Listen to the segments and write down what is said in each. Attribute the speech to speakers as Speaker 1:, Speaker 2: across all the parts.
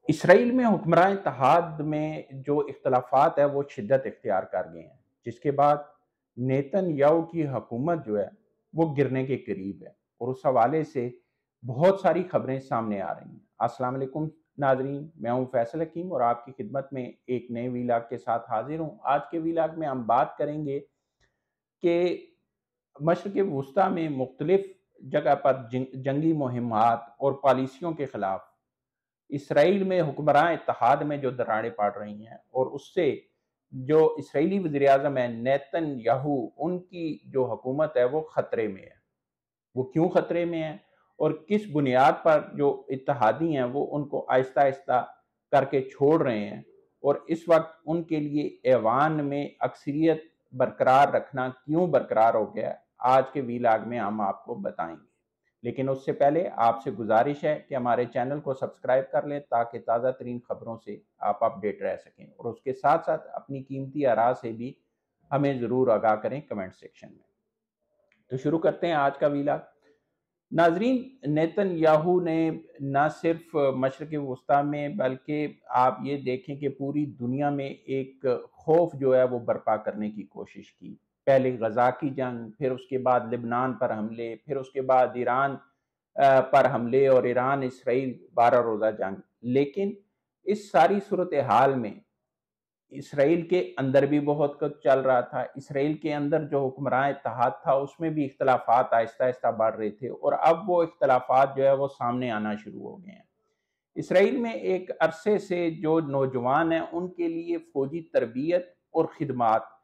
Speaker 1: اسرائیل میں حکمراں اتحاد میں جو اختلافات ہیں وہ شدت اختیار کر گئے ہیں، جس کے بعد نیتن یاہو کی حکومت جو ہے وہ گرنے کے قریب ہے اور اس حوالے سے بہت ساری خبریں سامنے آ رہی ہیں۔ السلام علیکم ناظرین، میں ہوں فیصل حکیم اور آپ کی خدمت میں ایک نئے ویلاگ کے ساتھ حاضر ہوں۔ آج کے ویلاگ میں ہم بات کریں گے کہ مشرق وسطیٰ میں مختلف جگہ پر جنگی مہمات اور پالیسیوں کے خلاف اسرائیل میں حکمراں اتحاد میں جو دراڑیں پڑ رہی ہیں اور اس سے جو اسرائیلی وزیر اعظم ہے نیتن یاہو، ان کی جو حکومت ہے وہ خطرے میں ہے۔ وہ کیوں خطرے میں ہے اور کس بنیاد پر جو اتحادی ہیں وہ ان کو آہستہ آہستہ کر کے چھوڑ رہے ہیں، اور اس وقت ان کے لیے ایوان میں اکثریت برقرار رکھنا کیوں برقرار ہو گیا ہے، آج کے ویلاگ میں ہم آپ کو بتائیں گے۔ لیکن اس سے پہلے آپ سے گزارش ہے کہ ہمارے چینل کو سبسکرائب کر لیں تاکہ تازہ ترین خبروں سے آپ اپڈیٹ رہ سکیں، اور اس کے ساتھ ساتھ اپنی قیمتی آراء سے بھی ہمیں ضرور آگاہ کریں کمنٹ سیکشن میں۔ تو شروع کرتے ہیں آج کا ویلاگ۔ ناظرین، نیتن یاہو نے نہ صرف مشرق وسطیٰ میں بلکہ آپ یہ دیکھیں کہ پوری دنیا میں ایک خوف جو ہے وہ برپا کرنے کی کوشش کی۔ پہلے غزہ کی جنگ، پھر اس کے بعد لبنان پر حملے، پھر اس کے بعد ایران پر حملے اور ایران اسرائیل 12 روزہ جنگ۔ لیکن اس ساری صورتحال میں اسرائیل کے اندر بھی بہت کچھ چل رہا تھا۔ اسرائیل کے اندر جو حکمراں اتحاد تھا اس میں بھی اختلافات آہستہ آہستہ بڑھ رہے تھے، اور اب وہ اختلافات جو ہے وہ سامنے آنا شروع ہو گئے ہیں۔ اسرائیل میں ایک عرصے سے جو نوجوان ہیں ان کے لیے فوجی تربیت اور خدمات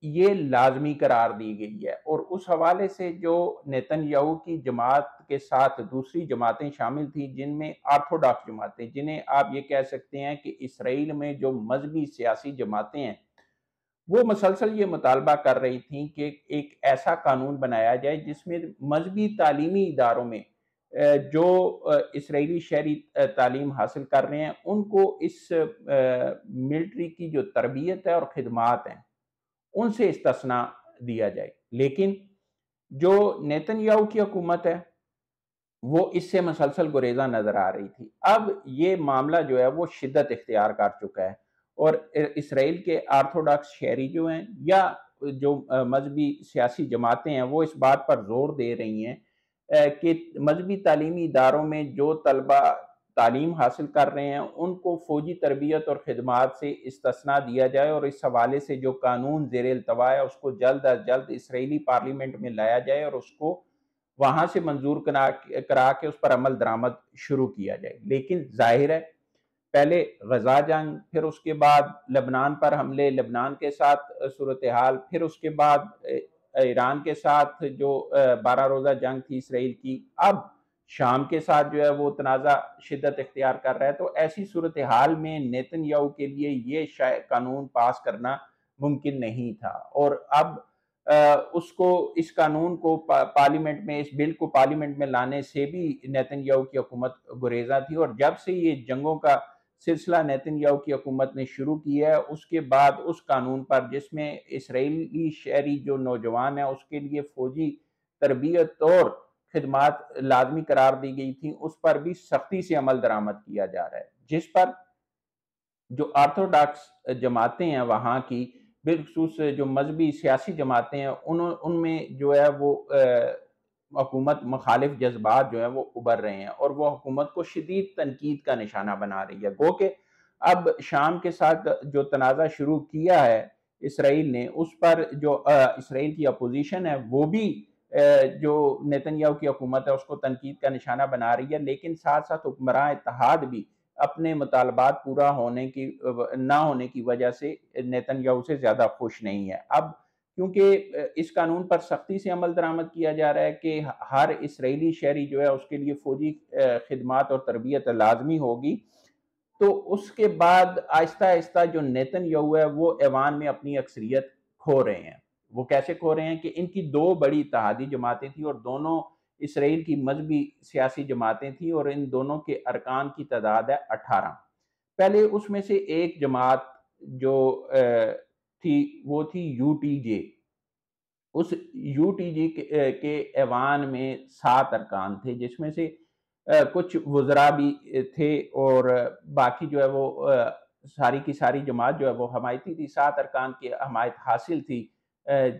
Speaker 1: یہ لازمی قرار دی گئی ہے، اور اس حوالے سے جو نیتن یاہو کی جماعت کے ساتھ دوسری جماعتیں شامل تھیں، جن میں آرتھوڈاکس جماعتیں، جنہیں آپ یہ کہہ سکتے ہیں کہ اسرائیل میں جو مذہبی سیاسی جماعتیں ہیں، وہ مسلسل یہ مطالبہ کر رہی تھیں کہ ایک ایسا قانون بنایا جائے جس میں مذہبی تعلیمی اداروں میں جو اسرائیلی شہری تعلیم حاصل کر رہے ہیں ان کو اس ملٹری کی جو تربیت ہے اور خدمات ہیں ان سے استثناء دیا جائے۔ لیکن جو نیتن یاہو کی حکومت ہے وہ اس سے مسلسل گریزاں نظر آ رہی تھی۔ اب یہ معاملہ جو ہے وہ شدت اختیار کر چکا ہے، اور اسرائیل کے آرتھوڈاکس شہری جو ہیں یا جو مذہبی سیاسی جماعتیں ہیں وہ اس بات پر زور دے رہی ہیں کہ مذہبی تعلیمی اداروں میں جو طلبہ تعلیم حاصل کر رہے ہیں ان کو فوجی تربیت اور خدمات سے استثناء دیا جائے، اور اس حوالے سے جو قانون زیر التوا ہے اس کو جلد از جلد اسرائیلی پارلیمنٹ میں لایا جائے اور اس کو وہاں سے منظور کرا کے اس پر عمل درآمد شروع کیا جائے۔ لیکن ظاہر ہے پہلے غزہ جنگ، پھر اس کے بعد لبنان پر حملے، لبنان کے ساتھ صورتحال، پھر اس کے بعد ایران کے ساتھ جو 12 روزہ جنگ تھی اسرائیل کی، اب شام کے ساتھ جو ہے وہ تنازع شدت اختیار کر رہا ہے۔ تو ایسی صورتحال میں نیتن یاہو کے لیے یہ شاید قانون پاس کرنا ممکن نہیں تھا، اور اب اس قانون کو پارلیمنٹ میں، اس بل کو پارلیمنٹ میں لانے سے بھی نیتن یاہو کی حکومت گریزاں تھی، اور جب سے یہ جنگوں کا سلسلہ نیتن یاہو کی حکومت نے شروع کیا ہے اس کے بعد اس قانون پر جس میں اسرائیلی شہری جو نوجوان ہیں اس کے لیے فوجی تربیت اور خدمات لازمی قرار دی گئی تھیں، اس پر بھی سختی سے عمل درآمد کیا جا رہا ہے، جس پر جو آرتھوڈاکس جماعتیں ہیں وہاں کی، بالخصوص جو مذہبی سیاسی جماعتیں ہیں ان میں جو ہے وہ حکومت مخالف جذبات جو ہیں وہ ابھر رہے ہیں، اور وہ حکومت کو شدید تنقید کا نشانہ بنا رہی ہے۔ گو کہ اب شام کے ساتھ جو تنازع شروع کیا ہے اسرائیل نے، اس پر جو اسرائیل کی اپوزیشن ہے وہ بھی جو نیتن یاہو کی حکومت ہے اس کو تنقید کا نشانہ بنا رہی ہے، لیکن ساتھ ساتھ حکمراں اتحاد بھی اپنے مطالبات پورا نہ ہونے کی وجہ سے نیتن یاہو سے زیادہ خوش نہیں ہے۔ اب کیونکہ اس قانون پر سختی سے عمل درآمد کیا جا رہا ہے کہ ہر اسرائیلی شہری جو ہے اس کے لیے فوجی خدمات اور تربیت لازمی ہوگی، تو اس کے بعد آہستہ آہستہ جو نیتن یاہو ہے وہ ایوان میں اپنی اکثریت کھو رہے ہیں۔ وہ کیسے کھو رہے ہیں کہ ان کی دو بڑی اتحادی جماعتیں تھیں اور دونوں اسرائیل کی مذہبی سیاسی جماعتیں تھیں، اور ان دونوں کے ارکان کی تعداد ہے 18۔ پہلے اس میں سے ایک جماعت جو تھی وہ تھی یو ٹی جے۔ اس یو ٹی جے کے ایوان میں 7 ارکان تھے، جس میں سے کچھ وزراء بھی تھے، اور باقی جو ہے وہ ساری کی ساری جماعت جو ہے وہ حمایتی تھی، 7 ارکان کی حمایت حاصل تھی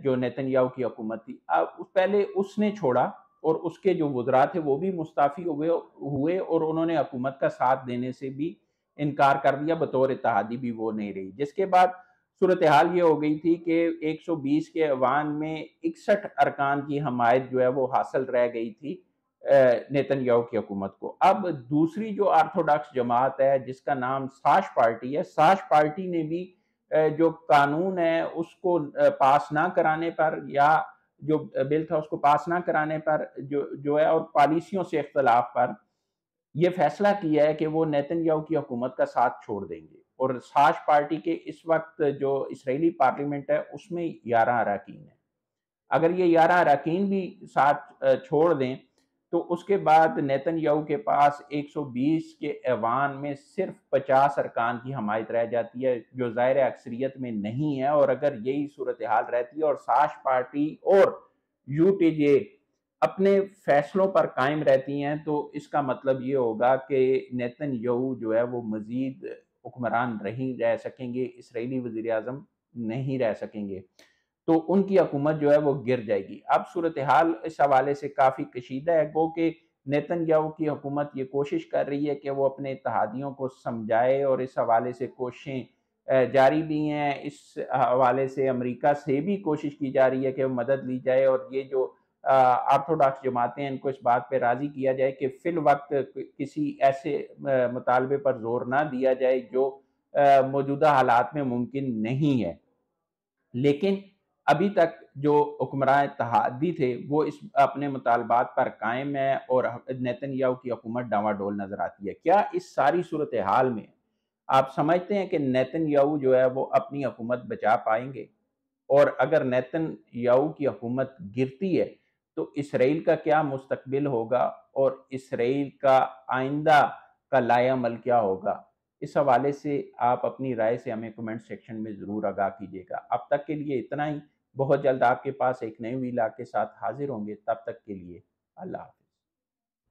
Speaker 1: جو نیتن یاہو کی حکومت تھی۔ اب پہلے اس نے چھوڑا، اور اس کے جو وزراء تھے وہ بھی مستعفی ہوئے اور انہوں نے حکومت کا ساتھ دینے سے بھی انکار کر دیا، بطور اتحادی بھی وہ نہیں رہی، جس کے بعد صورتحال یہ ہو گئی تھی کہ 120 کے ایوان میں 61 ارکان کی حمایت جو ہے وہ حاصل رہ گئی تھی نیتن یاہو کی حکومت کو۔ اب دوسری جو آرتھوڈاکس جماعت ہے جس کا نام ساش پارٹی ہے، ساش پارٹی نے بھی جو قانون ہے اس کو پاس نہ کرانے پر، یا جو بل تھا اس کو پاس نہ کرانے پر جو ہے، اور پالیسیوں سے اختلاف پر یہ فیصلہ کیا ہے کہ وہ نیتن یاہو کی حکومت کا ساتھ چھوڑ دیں گے۔ اور ساش پارٹی کے اس وقت جو اسرائیلی پارلیمنٹ ہے اس میں 11 اراکین ہیں۔ اگر یہ 11 اراکین بھی ساتھ چھوڑ دیں تو اس کے بعد نیتن یاہو کے پاس 120 کے ایوان میں صرف 50 ارکان کی حمایت رہ جاتی ہے، جو ظاہر اکثریت میں نہیں ہے۔ اور اگر یہی صورتحال رہتی ہے اور ساش پارٹی اور یو ٹی جے اپنے فیصلوں پر قائم رہتی ہیں، تو اس کا مطلب یہ ہوگا کہ نیتن یاہو جو ہے وہ مزید حکمران نہیں رہ سکیں گے، اسرائیلی وزیر اعظم نہیں رہ سکیں گے، تو ان کی حکومت جو ہے وہ گر جائے گی۔ اب صورتحال اس حوالے سے کافی کشیدہ ہے، گو کہ نیتن یاہو کی حکومت یہ کوشش کر رہی ہے کہ وہ اپنے اتحادیوں کو سمجھائے، اور اس حوالے سے کوششیں جاری بھی ہیں۔ اس حوالے سے امریکہ سے بھی کوشش کی جا رہی ہے کہ وہ مدد لی جائے، اور یہ جو آرتھوڈاکس جماعتیں ہیں ان کو اس بات پہ راضی کیا جائے کہ فی الوقت کسی ایسے مطالبے پر زور نہ دیا جائے جو موجودہ حالات میں ممکن نہیں ہے۔ لیکن ابھی تک جو حکمراں اتحادی تھے وہ اس اپنے مطالبات پر قائم ہے، اور نیتن یاہو کی حکومت ڈاواڈول نظر آتی ہے۔ کیا اس ساری صورتحال میں آپ سمجھتے ہیں کہ نیتن یاہو جو ہے وہ اپنی حکومت بچا پائیں گے؟ اور اگر نیتن یاہو کی حکومت گرتی ہے تو اسرائیل کا کیا مستقبل ہوگا، اور اسرائیل کا آئندہ کا لائحہ عمل کیا ہوگا؟ اس حوالے سے آپ اپنی رائے سے ہمیں کمنٹ سیکشن میں ضرور آگاہ کیجیے گا۔ اب تک کے لیے اتنا ہی، بہت جلد آپ کے پاس ایک نئے ویلاگ کے ساتھ حاضر ہوں گے، تب تک کے لیے اللہ حافظ۔